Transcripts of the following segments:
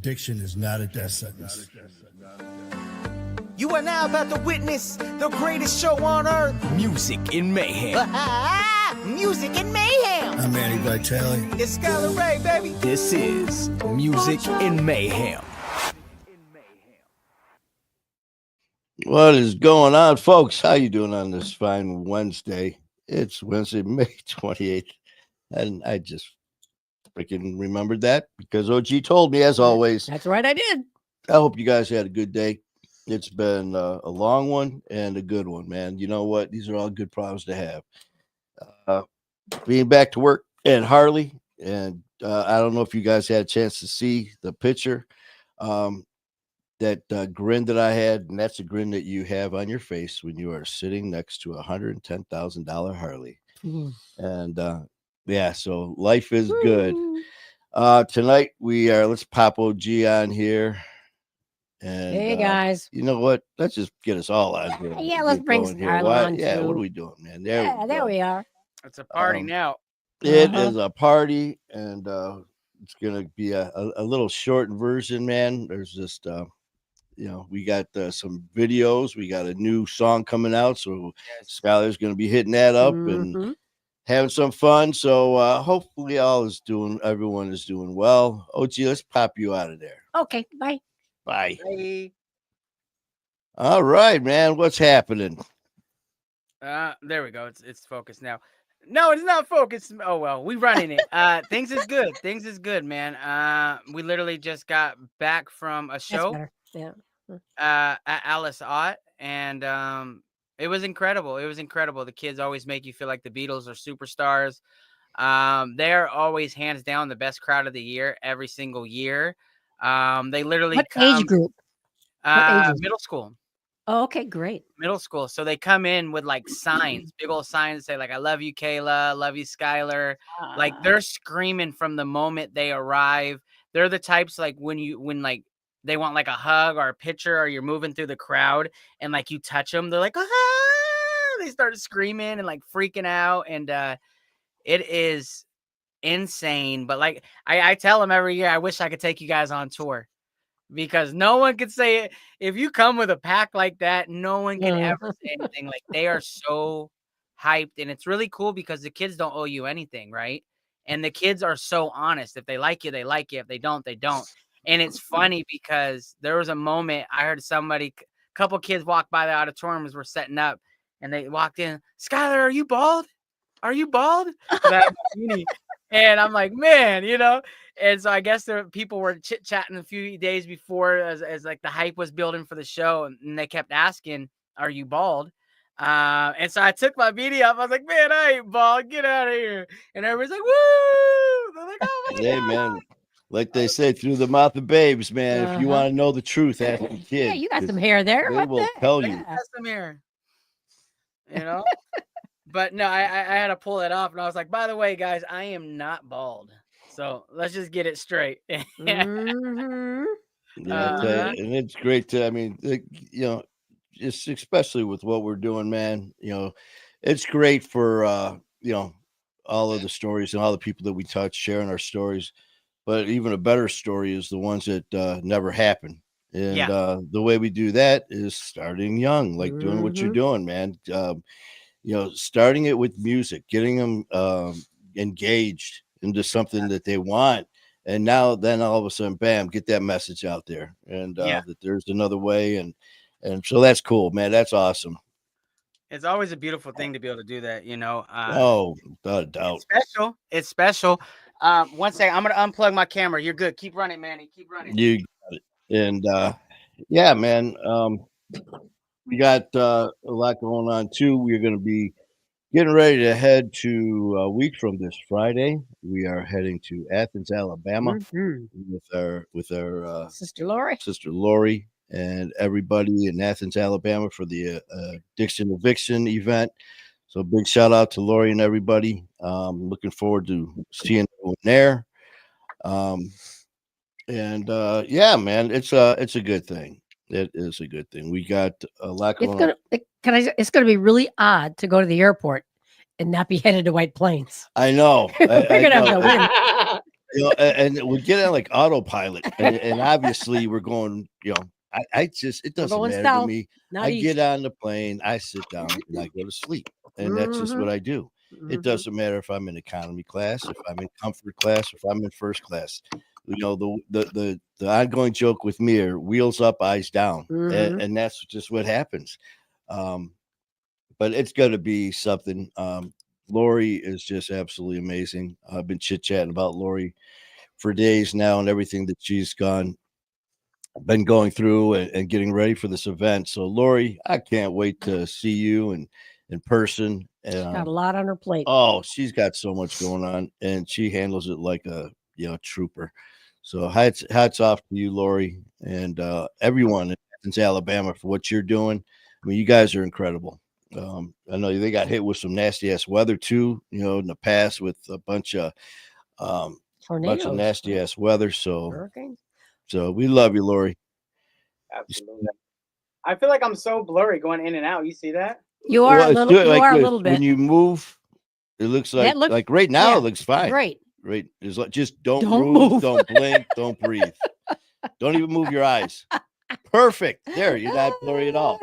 Addiction is not a death sentence. You are now about to witness the greatest show on earth. Music in Mayhem. Music in Mayhem. I'm Manny Vitale. It's Skylar Ray, baby. This is Music in Mayhem. What is going on, folks? How you doing on this fine Wednesday? It's Wednesday, May 28th, and I just freaking remembered that because OG told me, as always. That's right, I did. I hope you guys had a good day. It's been a long one and a good one, man. You know what? These are all good problems to have. Being back to work at Harley, and I don't know if you guys had a chance to see the picture. That grin that I had, and that's a grin that you have on your face when you are sitting next to a $110,000 Harley. And yeah, so life is good. Tonight we are, let's pop OG on here. And hey guys, you know what? Let's just get us all on here. Yeah, let's bring Skylar on. Yeah, too. what are we doing, man? There we are. It's a party now. It is a party, and it's gonna be a little shortened version, man. There's just we got some videos. We got a new song coming out, so Skylar's gonna be hitting that up and having some fun. So hopefully everyone is doing well. OG, let's pop you out of there. Okay, bye. Bye. Hey. All right, man. What's happening? There we go. It's focused now. No, it's not focused. Oh well, we running it. Things is good. Things is good, man. We literally just got back from a show. Yeah. At Alice Ott, and it was incredible. It was incredible. The kids always make you feel like the Beatles are superstars. They're always hands down the best crowd of the year every single year. They literally What come, age group? middle school. Oh, okay, great. Middle school. So they come in with like signs, big old signs say like, I love you, Kayla, love you, Skylar. Like they're screaming from the moment they arrive. They're the types like when like they want like a hug or a picture, or you're moving through the crowd and like you touch them, they're like, they start screaming and like freaking out. And it is insane. But like I tell them every year, I wish I could take you guys on tour, because no one could say it. If you come with a pack like that, no one can ever say anything. Like they are so hyped, and it's really cool because the kids don't owe you anything, right? And the kids are so honest. If they like you, they like you. If they don't, they don't. And it's funny because there was a moment I heard a couple kids walk by the auditorium as we're setting up, and they walked in. Skylar, are you bald? Are you bald? And I'm like, man, And so I guess people were chit chatting a few days before, as like the hype was building for the show, and they kept asking, "Are you bald?" And so I took my video off. I was like, "Man, I ain't bald. Get out of here!" And everybody's like, "Woo!" They're like, "Oh my god!" Man. Like they say, through the mouth of babes, man. If you want to know the truth, ask the kid. Yeah, you got some hair there. They will tell you. Got some hair. But no, I had to pull it off, and I was like, by the way, guys, I am not bald. So let's just get it straight. Yeah, and it's great to, just especially with what we're doing, man. It's great for all of the stories and all the people that we touch, sharing our stories. But even a better story is the ones that never happen. And the way we do that is starting young, like doing what you're doing, man. Starting it with music, getting them engaged into something that they want. And then all of a sudden, bam, get that message out there. And that there's another way. And so that's cool, man. That's awesome. It's always a beautiful thing to be able to do that, Without a doubt. It's special. One second, I'm gonna unplug my camera. You're good. Keep running, Manny. Keep running. You got it. And yeah, man. We got a lot going on too. We're gonna be getting ready to head to a week from this Friday. We are heading to Athens, Alabama, with our Sister Lori. And everybody in Athens, Alabama for the Addiction Eviction event. So big shout out to Lori and everybody. Looking forward to seeing everyone there. Yeah, man, it's a good thing. It is a good thing. We got a lot going on. It's going to be really odd to go to the airport and not be headed to White Plains. I know. We're going to have to win. And we get on like autopilot, and obviously we're going. I just it doesn't going matter south, to me. not I east. get on the plane, I sit down, and I go to sleep, and that's just what I do. It doesn't matter if I'm in economy class, if I'm in comfort class, if I'm in first class. The ongoing joke with me are wheels up, eyes down, and that's just what happens. But it's going to be something. Lori is just absolutely amazing. I've been chit chatting about Lori for days now and everything that she's been going through and getting ready for this event. So Lori, I can't wait to see you in person. She's got a lot on her plate. Oh, she's got so much going on, and she handles it like a trooper. So hats off to you, Lori, and everyone in Athens, Alabama, for what you're doing. I mean, you guys are incredible. I know they got hit with some nasty ass weather too, in the past with a bunch of nasty ass weather. So hurricanes. So we love you, Lori. Absolutely. I feel like I'm so blurry going in and out. You see that? You are a little bit. When you move, it looks like right now it looks fine. Great. Right. It's like just don't move, don't blink, don't breathe. Don't even move your eyes. Perfect. There, you're not blurry at all.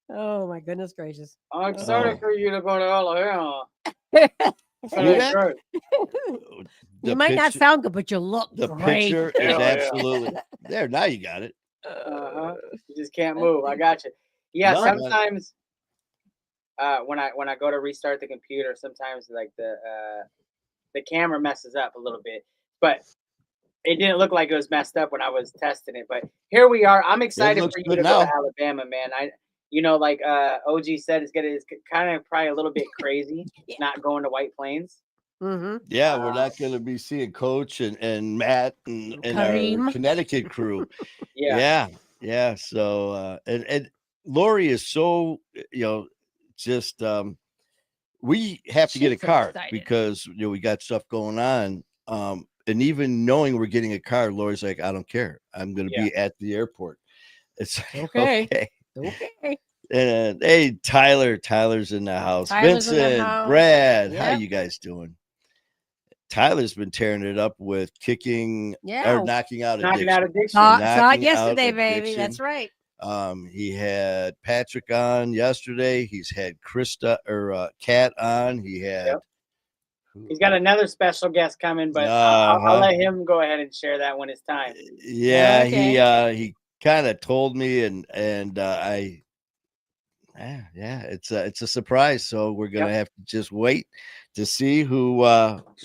Oh my goodness gracious. I'm excited for you to go to Alabama. You might not sound good, but you look the great. Picture is absolutely there. Now you got it. You just can't move. I got you. Yeah, sometimes when I go to restart the computer, sometimes like the camera messes up a little bit, but it didn't look like it was messed up when I was testing it. But here we are. I'm excited for you to go to Alabama, man. Like OG said, it's kind of probably a little bit crazy not going to White Plains. Yeah, we're not going to be seeing Coach and Matt and our Connecticut crew. Yeah. So and Lori is so just we have to get a car because we got stuff going on. And even knowing we're getting a car, Lori's like, I don't care. I'm going to be at the airport. It's like, okay. And hey, Tyler's in the house. Vincent, Brad, how you guys doing? Tyler's been tearing it up with kicking or knocking out addiction. Saw it yesterday, baby. That's right. He had Patrick on yesterday. He's had Krista or Kat on. He's got another special guest coming, but I'll let him go ahead and share that when it's time. Yeah, he kind of told me, and it's a surprise. So we're gonna have to just wait to see who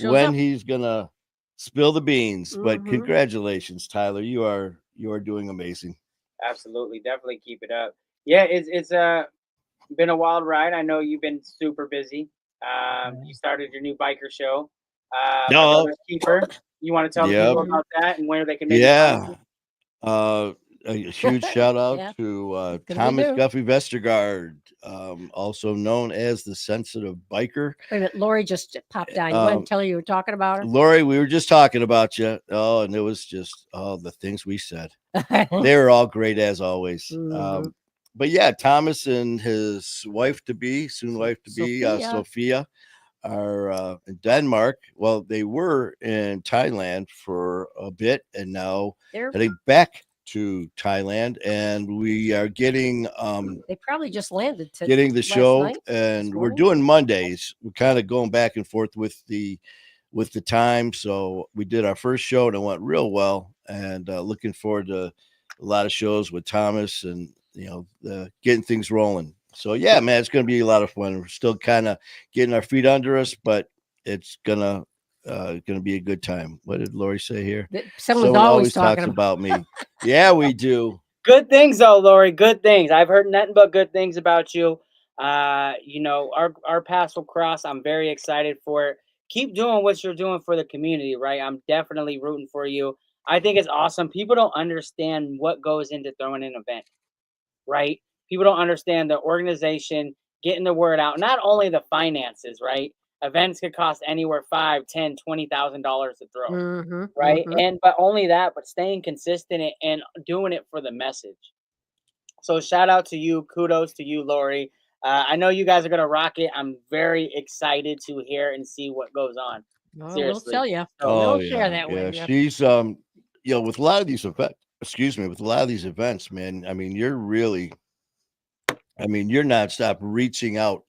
when he's gonna spill the beans. But congratulations, Tyler. You are doing amazing. Absolutely, definitely keep it up. Yeah, it's been a wild ride. I know you've been super busy. You started your new biker show. Keeper. You want to tell people about that and where they can maybe find you? A huge shout out to Thomas Guffey Vestergaard, also known as the Sensitive Biker. Wait a minute, Lori just popped down. You want to tell her you were talking about her? Lori, we were just talking about you. Oh, and it was just the things we said. They were all great as always. But yeah, Thomas and his wife to be, soon wife to be, Sophia, are in Denmark. Well, they were in Thailand for a bit, and now they're heading back to Thailand, and we are getting they probably just landed getting the show, and we're doing Mondays. We're kind of going back and forth with the time. So we did our first show and it went real well, and looking forward to a lot of shows with Thomas and getting things rolling. So yeah, man, it's gonna be a lot of fun. We're still kind of getting our feet under us, but it's gonna be a good time. What did Lori say here? Someone always talks about me. Yeah, we do. Good things though, Lori. Good things. I've heard nothing but good things about you. Our paths will cross. I'm very excited for it. Keep doing what you're doing for the community, right? I'm definitely rooting for you. I think it's awesome. People don't understand what goes into throwing an event, right? People don't understand the organization, getting the word out, not only the finances, right? Events could cost anywhere $5,000, $10,000, $20,000 to throw, right? But only that, but staying consistent and doing it for the message. So shout out to you, kudos to you, Lori. I know you guys are gonna rock it. I'm very excited to hear and see what goes on. Well, we'll Seriously. tell you. Oh We'll share yeah, that yeah. with you. She's with a lot of these events. Excuse me, with a lot of these events, man. I mean, you're nonstop reaching out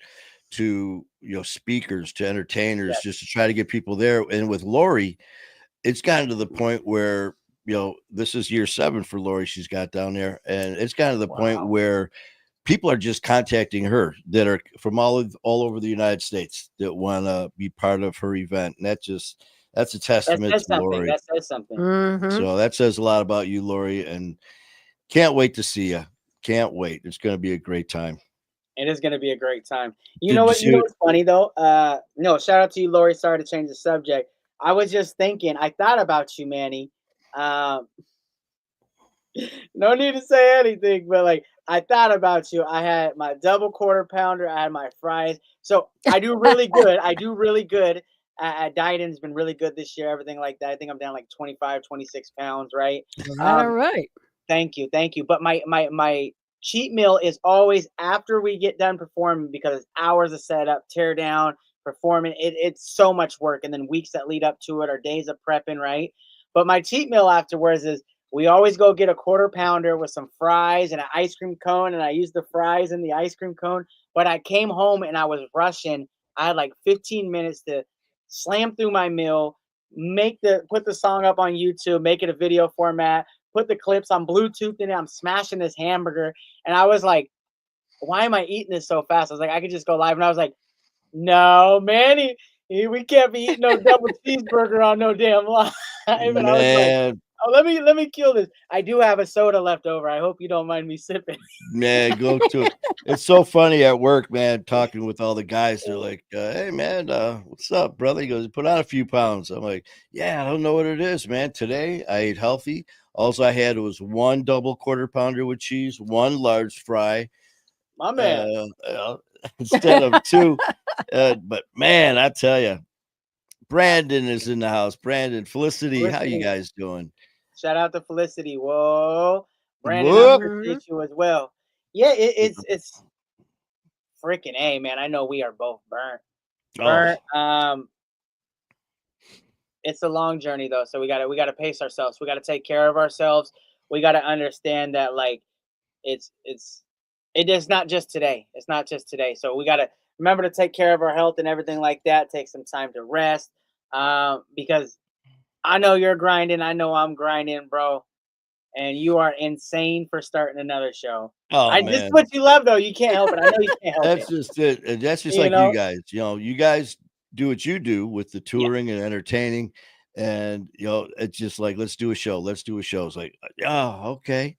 to speakers, to entertainers, Yes. just to try to get people there. And with Lori, it's gotten to the point where this is year 7 for Lori. She's got down there, and it's gotten to the point where people are just contacting her that are from all over the United States that want to be part of her event, and that's a testament to Lori. That says something. So that says a lot about you, Lori, and can't wait to see you. Can't wait. It's going to be a great time. It is going to be a great time. You know what's funny though? No, shout out to you, Lori. Sorry to change the subject. I was just thinking. I thought about you, Manny. No need to say anything, but like I thought about you. I had my double quarter pounder. I had my fries. So I do really good. I do really good at dieting's been really good this year. Everything like that. I think I'm down like 25, 26 pounds. Right. All right. Thank you. But my cheat meal is always after we get done performing because it's hours of setup, tear down, performing. It's so much work, and then weeks that lead up to it or days of prepping, right? But my cheat meal afterwards is we always go get a quarter pounder with some fries and an ice cream cone, and I use the fries and the ice cream cone. But I came home and I was rushing. I had like 15 minutes to slam through my meal, put the song up on YouTube, make it a video format, put the clips on Bluetooth in it. I'm smashing this hamburger. And I was like, why am I eating this so fast? I was like, I could just go live. And I was like, no, Manny, we can't be eating no double cheeseburger on no damn live. And I was like, oh, let me kill this. I do have a soda left over. I hope you don't mind me sipping. Man, go to it. It's so funny at work, man, talking with all the guys. They're like, hey, man, what's up, brother? He goes, put on a few pounds. I'm like, yeah, I don't know what it is, man. Today I ate healthy. All I had was 1 double quarter pounder with cheese, 1 large fry. My man. Instead of 2. But, man, I tell you, Brandon is in the house. Brandon, Felicity, how you guys doing? Shout out to Felicity. Whoa. Brandon, I appreciate you as well. Yeah, it's freaking A, man. I know we are both burnt. It's a long journey though, so we gotta pace ourselves. We gotta take care of ourselves. We gotta understand that like it is not just today. It's not just today. So we gotta remember to take care of our health and everything like that. Take some time to rest. Because I know you're grinding. I know I'm grinding, bro. And you are insane for starting another show. Man. This is what you love, though. You can't help it. I know you can't help That's it. Just it. And that's just like you guys. You guys do what you do with the touring and entertaining. And, it's just like, let's do a show. Let's do a show. It's like, oh, okay.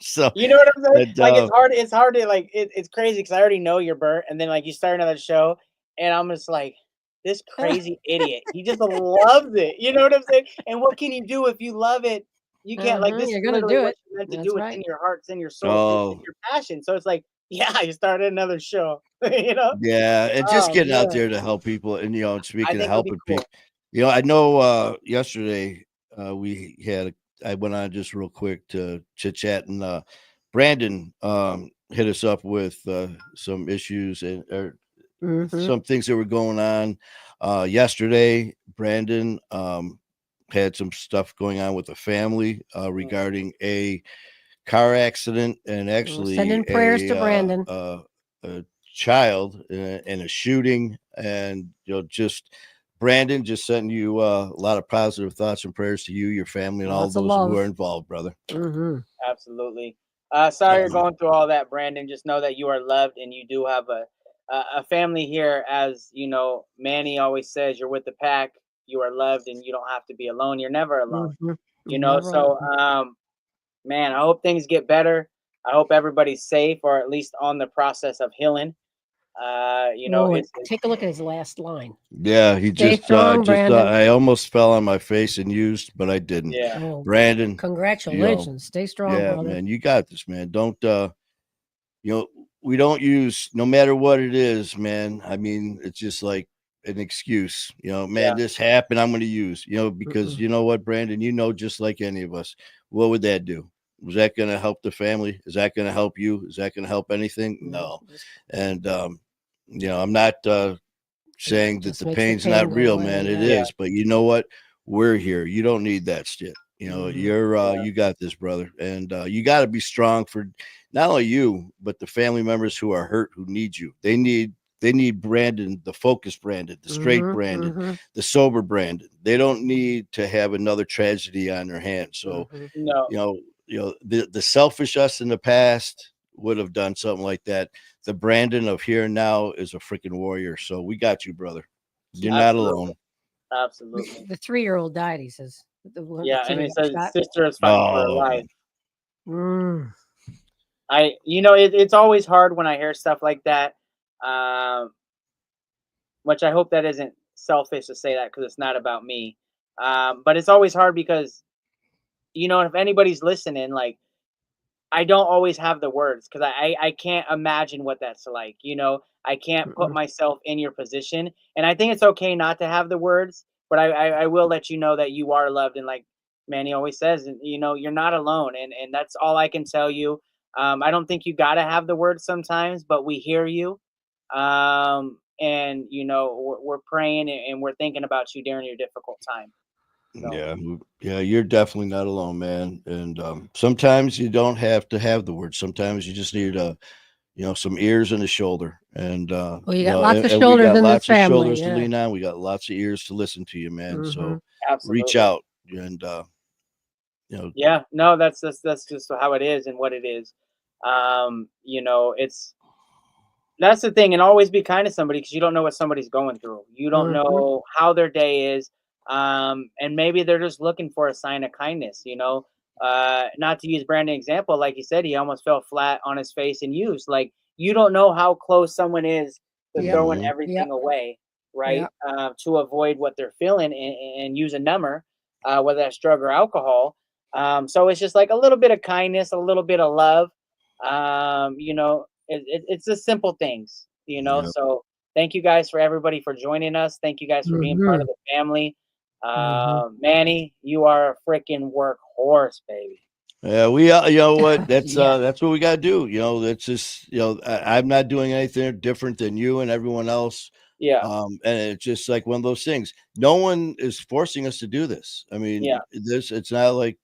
So, you know what I'm saying? Like, it's hard to, like, it's crazy because I already know you're burnt. And then, like, you start another show. And I'm just like, this crazy idiot. He just loves it. You know what I'm saying? And what can you do if you love it? You can't like this. You're is gonna literally do what it. you're meant to That's do. right. It's in your heart. It's in your soul. It's your passion. So it's like, yeah, you started another show. Yeah, and just getting out there to help people. And speaking of helping people, I know yesterday I went on just real quick to chit chat, and Brandon hit us up with some issues and some things that were going on yesterday. Brandon had some stuff going on with the family regarding a car accident, and actually sending prayers to Brandon, a child in a shooting, and just Brandon just sending you a lot of positive thoughts and prayers to you, your family, and all those who are involved, brother. Absolutely. Sorry you're going through all that, Brandon. Just know that you are loved, and you do have a family here. As you know, Manny always says, you're with the pack. You are loved, and you don't have to be alone. You're never alone. Man, I hope things get better. I hope everybody's safe, or at least on the process of healing. Take a look at his last line. Yeah, he I almost fell on my face and used, but I didn't. Yeah, Brandon, congratulations. Stay strong, brother. Man, you got this, man. Don't we don't use, no matter what it is, man. I mean, it's just like an excuse, man, this happened, I'm going to use, because you know what, Brandon, just like any of us, what would that do? Was that going to help the family? Is that going to help you? Is that going to help anything? No. And, I'm not saying that Just the makes the pain's pain not go real, away, man. It yeah. is, but you know what? We're here. You don't need that shit. You know, you got this, brother, and you got to be strong for not only you but the family members who are hurt, who need you. They need Brandon, the focused Brandon, the straight Brandon, the sober Brandon. They don't need to have another tragedy on their hands. So, No. you know, the selfish us in the past would have done something like that. The Brandon of here and now is a freaking warrior. So we got you, brother. You're not alone. Absolutely. The 3-year-old died, he says. Yeah, and it says his shot. sister is fighting for her life. Mm. It's always hard when I hear stuff like that. Which I hope that isn't selfish to say that because it's not about me. But it's always hard because, if anybody's listening, like, I don't always have the words because I can't imagine what that's like. I can't put myself in your position. And I think it's okay not to have the words, but I will let you know that you are loved. And like Manny always says, you're not alone. And that's all I can tell you. I don't think you got to have the words sometimes, but we hear you. And we're praying and we're thinking about you during your difficult time. So. Yeah, you're definitely not alone, man. And sometimes you don't have to have the words. Sometimes you just need some ears and a shoulder. And you got lots of shoulders in this family. Shoulders to lean on. We got lots of ears to listen to you, man. So reach out and Yeah, no, that's just how it is and what it is. That's the thing, and always be kind to somebody because you don't know what somebody's going through. You don't know how their day is, and maybe they're just looking for a sign of kindness. Not to use Brandon example, like he said, he almost fell flat on his face and used. Like, you don't know how close someone is to throwing everything away, right? To avoid what they're feeling and use a number, whether that's drug or alcohol. So it's just like a little bit of kindness, a little bit of love. It's the simple things, So thank you guys for everybody for joining us. Thank you guys for being part of the family. Manny, you are a freaking workhorse, baby. Yeah, you know what? That's what we got to do. That's just, I'm not doing anything different than you and everyone else. Yeah. And it's just like one of those things. No one is forcing us to do this. I mean, it's not like,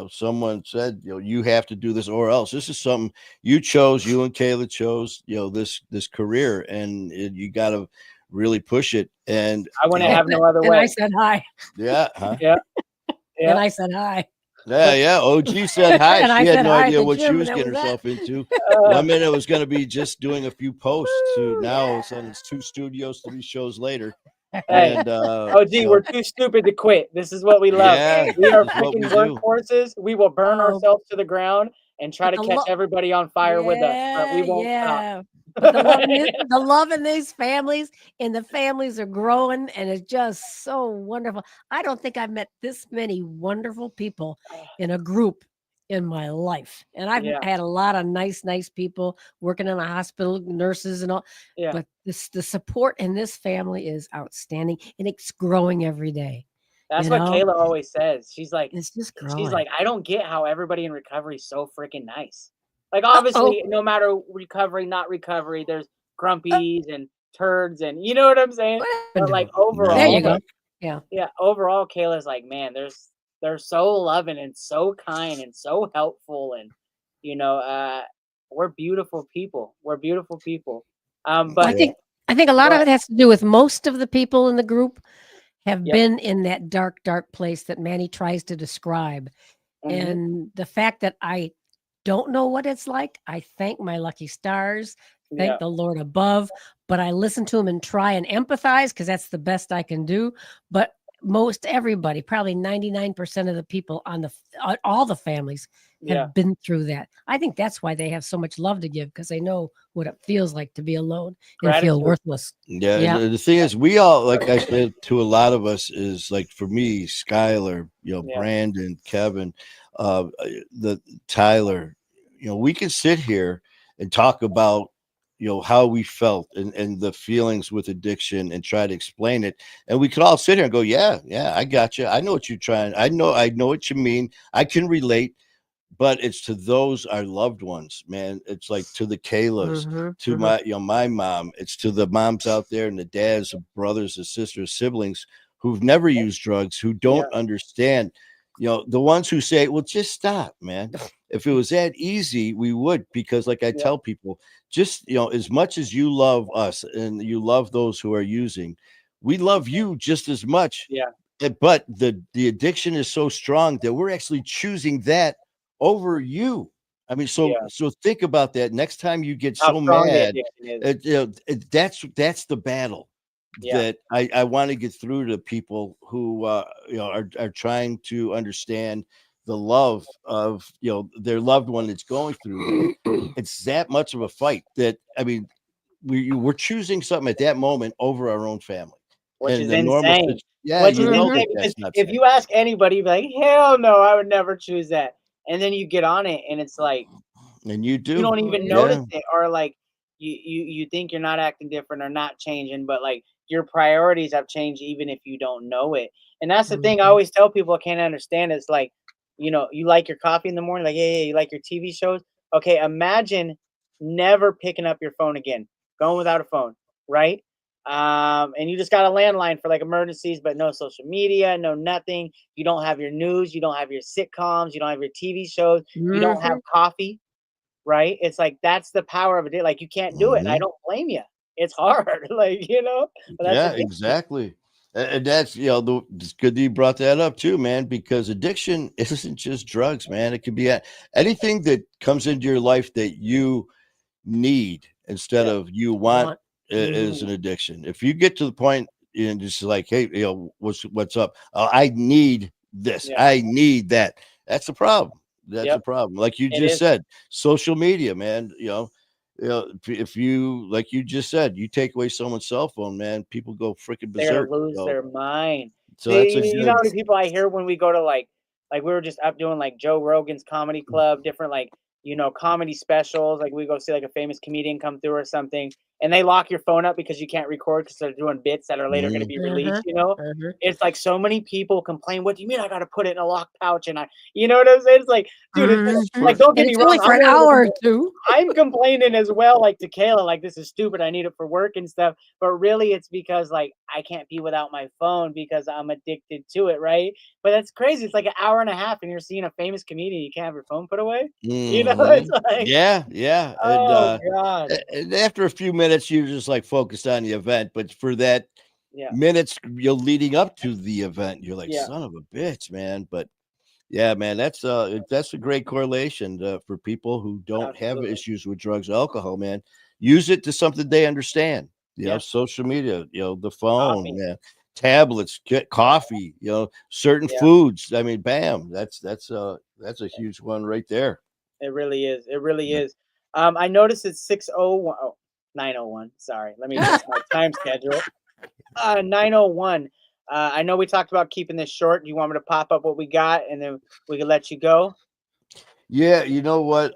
someone said, you have to do this or else. This is something you chose, you and Kayla chose, this career, and you got to really push it. And I wouldn't have no other way. And I said hi. Yeah. Huh? Yeah. And I said hi. Yeah. OG said hi. And She had no hi idea to what she Jim, was and getting that was herself into. 1 minute it was going to be just doing a few posts to now all of a sudden it's 2 studios, 3 shows later. Hey, And we're too stupid to quit. This is what we love. Yeah, We are this is what freaking we do. workhorses. We will burn ourselves to the ground and try to the catch lo- everybody on fire with us, but we won't stop. But the love in these families, and the families are growing, and it's just so wonderful. I don't think I've met this many wonderful people in a group in my life. And I've had a lot of nice people working in a hospital, nurses and all. Yeah. But the support in this family is outstanding, and it's growing every day. That's what Kayla always says. She's like, it's just growing. She's like, I don't get how everybody in recovery is so freaking nice. Like, obviously, no matter recovery, not recovery, there's grumpies and turds, and you know what I'm saying? But like overall, there you go. Yeah. Overall, Kayla's like, man, they're so loving and so kind and so helpful, and we're beautiful people. We're beautiful people. But I think a lot of it has to do with most of the people in the group have been in that dark place that Manny tries to describe. And the fact that I don't know what it's like, I thank my lucky stars, thank the Lord above, but I listen to him and try and empathize because that's the best I can do. But most everybody, probably 99% of the people on all the families have been through that. I think that's why they have so much love to give, because they know what it feels like to be alone and feel worthless. Yeah. The thing is, we all, like I said to a lot of us, is like, for me, Skylar, Brandon, Kevin, the Tyler, we can sit here and talk about how we felt and the feelings with addiction and try to explain it, and we could all sit here and go, yeah, I got you, I know what you're trying, I know what you mean, I can relate. but it's to those our loved ones, man. It's like to the Kaylas, to my my mom. It's to the moms out there and the dads, brothers and sisters, siblings who've never used drugs, who don't understand. The ones who say, "Well, just stop, man." If it was that easy, we would, because like I tell people, just as much as you love us and you love those who are using, we love you just as much. Yeah. But the addiction is so strong that we're actually choosing that over you. I mean, so think about that. Next time you get How so strong the mad, addiction is. that's the battle that I want to get through to people who are trying to understand the love of their loved one that's going through. It's that much of a fight that, I mean, we're choosing something at that moment over our own family. Which And is the normal insane. yeah, Which you is know insane, that's because not if safe. you ask anybody, you'd be like, hell no, I would never choose that. And then you get on it and it's like, And you do. you don't even notice it, or like you think you're not acting different or not changing, but like your priorities have changed even if you don't know it. And that's the thing I always tell people I can't understand. It's like, you like your coffee in the morning, like, yeah, you like your TV shows. Okay, imagine never picking up your phone again, going without a phone, right? And you just got a landline for like emergencies, but no social media, no nothing. You don't have your news, you don't have your sitcoms, you don't have your TV shows, you don't have coffee, right? It's like that's the power of it. Like you can't do it, and I don't blame you. It's hard, like but that's Yeah, addiction. exactly. And that's it's good that you brought that up too, man, because addiction isn't just drugs, man. It could be anything that comes into your life that you need instead of you want is an addiction. If you get to the point and just like, hey, what's up? I need this. I need that. That's a problem. That's a problem. Like you It just is. said, social media, man. If you, like you just said, you take away someone's cell phone, man, people go freaking They're berserk. gonna lose their mind. So that's a You know how good. many people I hear when we go to like we were just up doing like Joe Rogan's comedy club, different like comedy specials. Like we go see like a famous comedian come through or something, and they lock your phone up because you can't record because they're doing bits that are later going to be released. It's like so many people complain. What do you mean I got to put it in a locked pouch? And you know what I'm saying? It's like, dude, it's like don't get And me it's wrong. only for an hour or two. I'm complaining as well, like to Kayla, like this is stupid. I need it for work and stuff. But really, it's because like I can't be without my phone because I'm addicted to it, right? But that's crazy. It's like an hour and a half, and you're seeing a famous comedian. You can't have your phone put away. It's like, Yeah. oh god, And after a few minutes, you're just like focused on the event. But for that yeah, minutes you're leading up to the event, you're like, yeah, son of a bitch, man. But yeah, man, that's a great correlation for people who don't have absolutely, issues with drugs or alcohol, man. Use it to something they understand. yeah. Social media, the phone, Coffee, man, tablets, get coffee, certain yeah. foods. I mean, bam, that's a huge one right there. It really is. It really Yeah. is. I noticed it's 6:01. Oh, 9:01. Sorry. Let me fix my time schedule. 9:01. I know we talked about keeping this short. Do you want me to pop up what we got and then we can let you go? Yeah, you know what?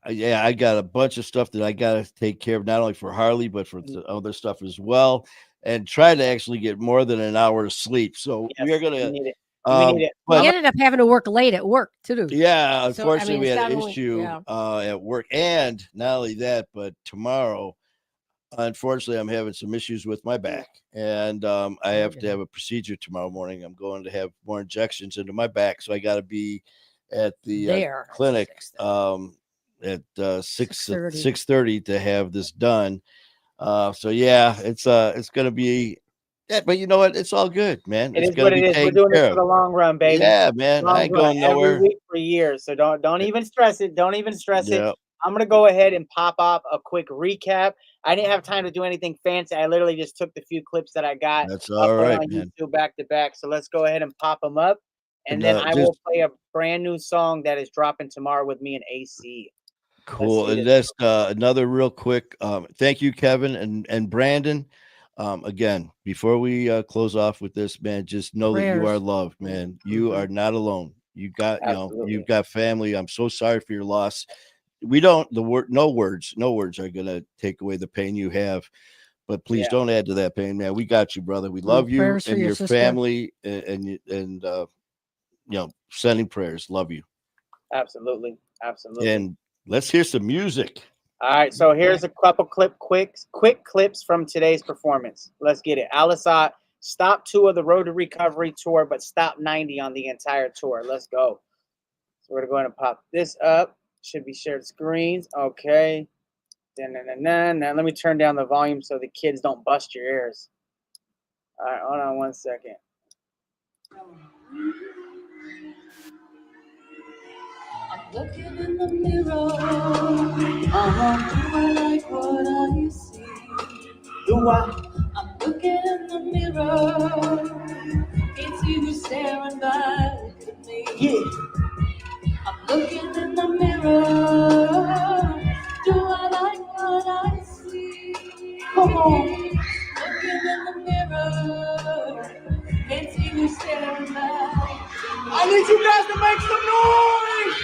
Yeah, I got a bunch of stuff that I got to take care of, not only for Harley, but for the other stuff as well, and try to actually get more than an hour of sleep. So we are Yes, we gonna, need it. We need it. He but ended up having to work late at work too. yeah, So, I unfortunately, mean, we it's had not an only- issue yeah. at work, and not only that, but tomorrow, unfortunately, I'm having some issues with my back, and I have to have a procedure tomorrow morning. I'm going to have more injections into my back, so I got to be at the There. clinic 6:30. at 6:30. 6:30 to have this done. So yeah, it's gonna be but you know what? It's all good, man. It It's is gonna what it be is. We're taken doing this care for of. the long run, baby. Yeah, man. I Long ain't run. going Every nowhere. week for years. So don't even stress it. Don't even stress it. Yeah, I'm gonna go ahead and pop off a quick recap. I didn't have time to do anything fancy. I literally just took the few clips that I got, that's all put it right, on man. YouTube back to back. So let's go ahead and pop them up, and And then I just will play a brand new song that is dropping tomorrow with me and AC. Let's cool. see And this. that's another real quick. Thank you, Kevin and Brandon. Again, before we close off with this, man, just know that you are Prayers. loved, man. You are not alone. You got, Absolutely. you've got family. I'm so sorry for your loss. We don't the word no words are gonna take away the pain you have, but please Yeah. don't add to that pain, man. We got you, brother. We love you Prayers for and your your sister. family, and sending prayers. Love you. Absolutely. Absolutely. And let's hear some music. All right, so here's a couple quick clips from today's performance. Let's get it. Alisat, stop 2 of the Road to Recovery tour, but stop 90 on the entire tour. Let's go. So we're going to pop this up. Should be shared screens. Okay. Now let me turn down the volume so the kids don't bust your ears. All right, hold on 1 second. I'm looking in the mirror. Do I like what I see? Do I? I'm looking in the mirror. It's you staring back at me. Yeah. I'm looking in the mirror. Do I like what I see? Come on. Looking in the mirror. It's you staring back at me. I need you guys to make some noise.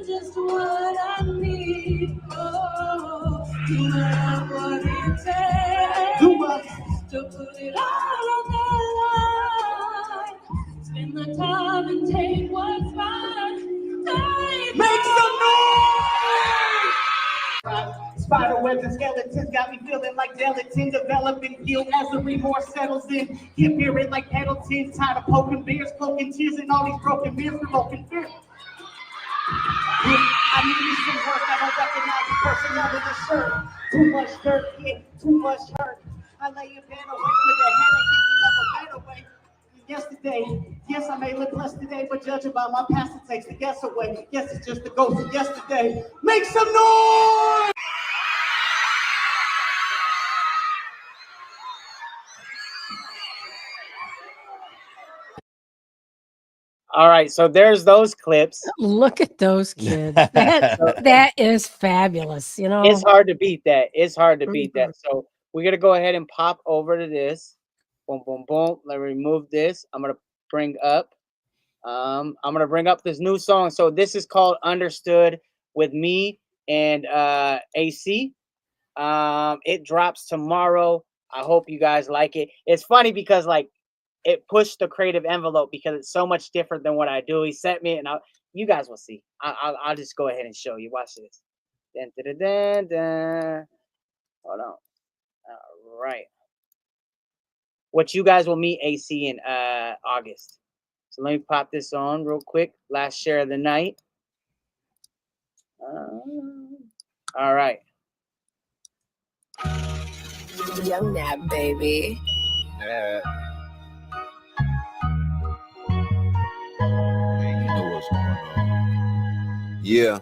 Just what I need. Oh, do I have what it takes? Do I? To put it all on the line. Spend the time and take what's mine. Make some noise! Spider webs and skeletons got me feeling like gelatin, developing guilt as the remorse settles in. Hip hearing like Pendletons, tired of poking beers, cloaking tears, and all these broken mirrors, provoking fear. I need me some work. I don't recognize the person under the shirt. Too much dirt, yeah, too much hurt. I lay in bed awake with a headache, thinking of a better way. Yesterday, yes, I may look blessed today, but judging by my past, it takes the guess away. Yes, it's just a ghost of yesterday. Make some noise! All right, so there's those clips. Look at those kids. That is fabulous. You know, It's hard to beat that. It's hard to beat that. So we're gonna go ahead and pop over to this. Boom, boom, boom. Let me remove this. I'm gonna bring up this new song. So this is called Understood with me and AC. It drops tomorrow. I hope you guys like it. It's funny because like it pushed the creative envelope because it's so much different than what I do. He sent me, and you guys will see. I'll just go ahead and show you. Watch this. Dun, dun, dun, dun. Hold on. All right. What you guys will meet AC in August. So let me pop this on real quick. Last share of the night. All right. Young Nab, baby. Yeah. You know what's going on. Yeah.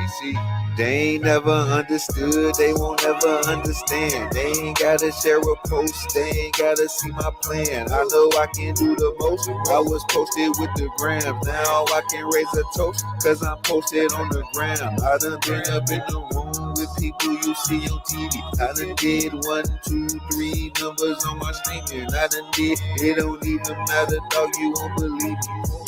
AC. They ain't never understood, they won't ever understand. They ain't gotta share a post, they ain't gotta see my plan. I know I can do the most. I was posted with the gram. Now I can raise a toast, cause I'm posted on the gram. I done been up in the room with people you see on TV. I done did 1, 2, 3 numbers on my streaming. I done did, it don't even matter, dog, you won't believe me.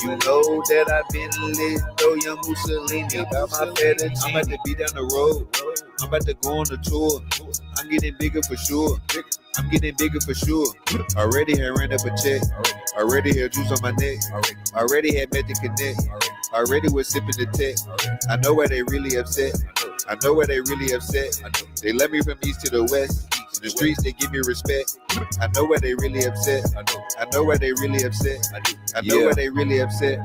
You know that I've been lit, though young Mussolini. Got my fettuccine. I'm about to be down the road. I'm about to go on the tour. I'm getting bigger for sure. I'm getting bigger for sure. Already had ran up a check. Already had juice on my neck. Already had met the connect. Already was sipping the tech. I know why they really upset. I know why they really upset. They love me from east to the west. In the streets, they give me respect. I know why they really upset. I know why they really upset. I know why they really upset.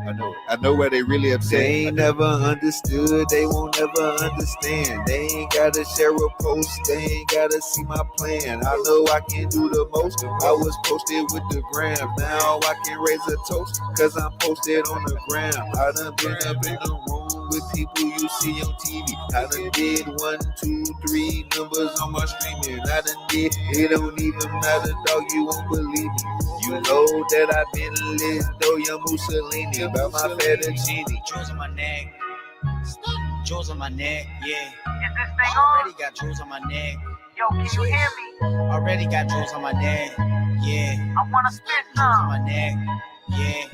I know why they really upset. They ain't never understood. They won't ever understand. They ain't gotta share a post. They ain't gotta see my plan. I know I can do the most. I was posted with the gram. Now I can raise a toast, cause I'm posted on the gram. I done been up in the room with people you see on TV. I done did 1, 2, 3 numbers on my streaming. I done did, it don't even matter, dog, you won't believe me. You know that I've been lit, though young Mussolini. About my fettuccine. Jewels on my neck. Jewels on my neck, yeah. Already got jewels on my neck. Yo, can you hear me? Already got jewels on my neck, yeah. I wanna spit Jewels on some. my neck, yeah.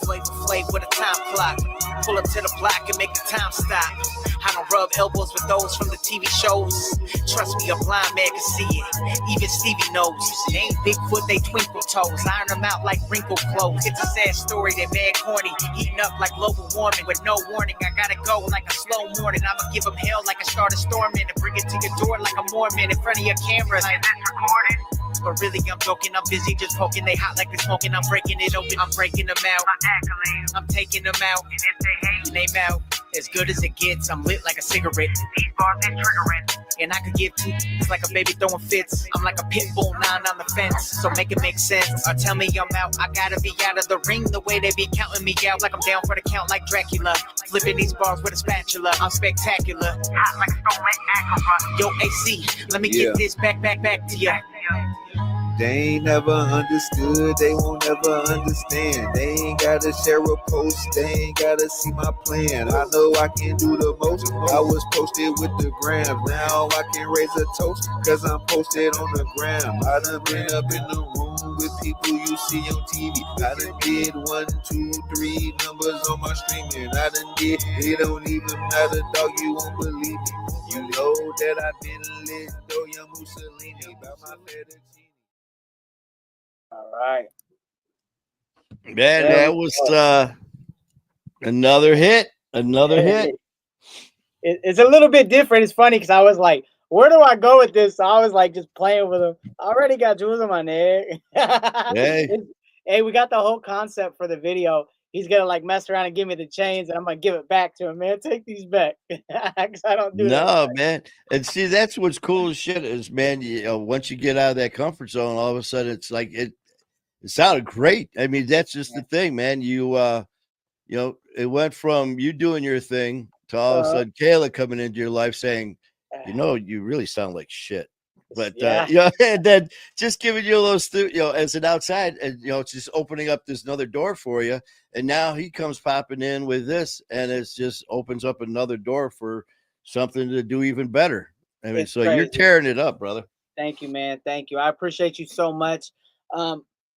Flavor Flav with a time clock. Pull up to the block and make the time stop. I don't rub elbows with those from the TV shows. Trust me, a blind man can see it. Even Stevie knows. They ain't Bigfoot, they twinkle toes. Iron them out like wrinkled clothes. It's a sad story, they mad corny. Heating up like global warming with no warning. I gotta go like a slow morning. I'ma give them hell like I started storming and bring it to your door like a Mormon in front of your cameras. Like this recorded. But really, I'm joking, I'm busy just poking. They hot like they smoking, I'm breaking it open. I'm breaking them out. I'm taking them out. And if they hate, they out. As good as it gets, I'm lit like a cigarette. These bars ain't triggering. And I could give two. It's like a baby throwing fits. I'm like a pit bull 9 on the fence. So make it make sense. Or tell me I'm out. I gotta be out of the ring the way they be counting me out. Like I'm down for the count like Dracula. Flipping these bars with a spatula. I'm spectacular. Hot like a stolen Acura. Yo, AC, let me get this back to ya. They ain't never understood, they won't ever understand. They ain't gotta share a post, they ain't gotta see my plan. I know I can do the most. I was posted with the gram. Now I can raise a toast, cause I'm posted on the gram. I done been up in the room with people you see on TV. I done did 1, 2, 3 numbers on my streaming. I done did, it don't even matter, dog, you won't believe me. You know that I've been lit, though young Mussolini, about my fettuccine. All right. Man, that was another hit. Another hit. It's a little bit different. It's funny because I was like, where do I go with this? So I was like just playing with him. I already got jewels on my neck. Hey, we got the whole concept for the video. He's gonna like mess around and give me the chains, and I'm gonna give it back to him. Man, take these back. Because I don't do that. No, man. And see, that's what's cool as shit is, man, you know, once you get out of that comfort zone, all of a sudden it's like it sounded great. I mean, that's just the thing, man. You know, it went from you doing your thing to all of a sudden Kayla coming into your life saying, you know, you really sound like shit. But you know, and then just giving you those, you know, as an outside, and you know, it's just opening up this another door for you. And now he comes popping in with this, and it just opens up another door for something to do even better. I mean, so you're tearing it up, brother. Thank you, man. Thank you. I appreciate you so much.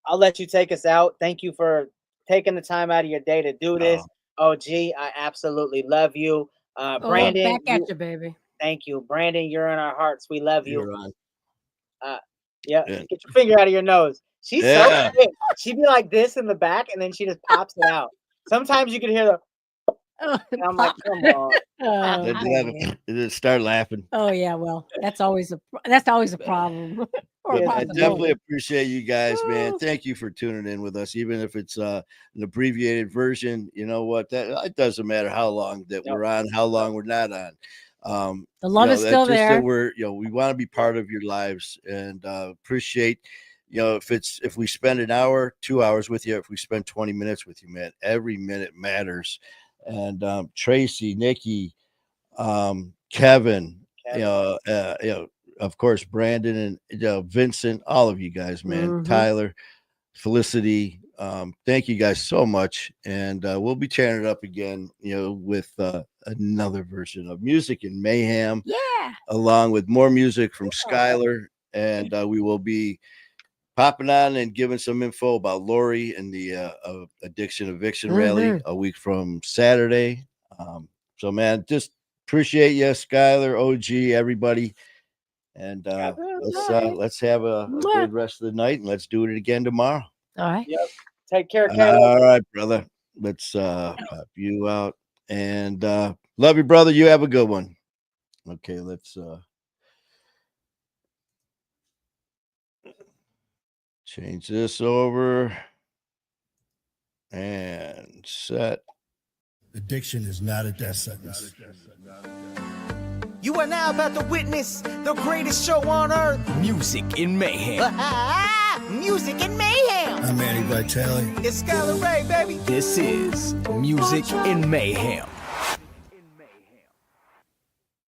I'll let you take us out. Thank you for taking the time out of your day to do this. OG, I absolutely love you. Brandon, back at you, baby. Thank you. Brandon, you're in our hearts. We love you. Yeah. Get your finger out of your nose. She's so quick. She'd be like this in the back, and then she just pops it out. Sometimes you can hear the. And I'm like, come on. Just start laughing. Oh yeah, well, that's always a problem. I definitely appreciate you guys, man. Thank you for tuning in with us, even if it's an abbreviated version. You know what? That it doesn't matter how long that we're on, how long we're not on. The love is still there. We're, you know, we want to be part of your lives, and appreciate, you know, if we spend an hour, 2 hours with you, if we spend 20 minutes with you, man, every minute matters. And Tracy, Nikki, Kevin, you know, of course, Brandon, and you know, Vincent, all of you guys, man, Tyler, Felicity. Thank you guys so much, and we'll be tearing it up again, you know, with another version of Music in Mayhem, along with more music from Skylar, and we will be popping on and giving some info about Lori and the Addiction Eviction Rally a week from Saturday. So, man, just appreciate you, Skylar, OG, everybody. And let's have a good rest of the night, and let's do it again tomorrow. All right. Yep. Take care, Kayla. All right, brother. Let's pop you out. And love you, brother. You have a good one. Okay, let's change this over and set. Addiction is not a death sentence. You are now about to witness the greatest show on earth, Music in Mayhem. Music in Mayhem. I'm Manny Vitale. It's Skylar Ray, baby. This is Music in Mayhem.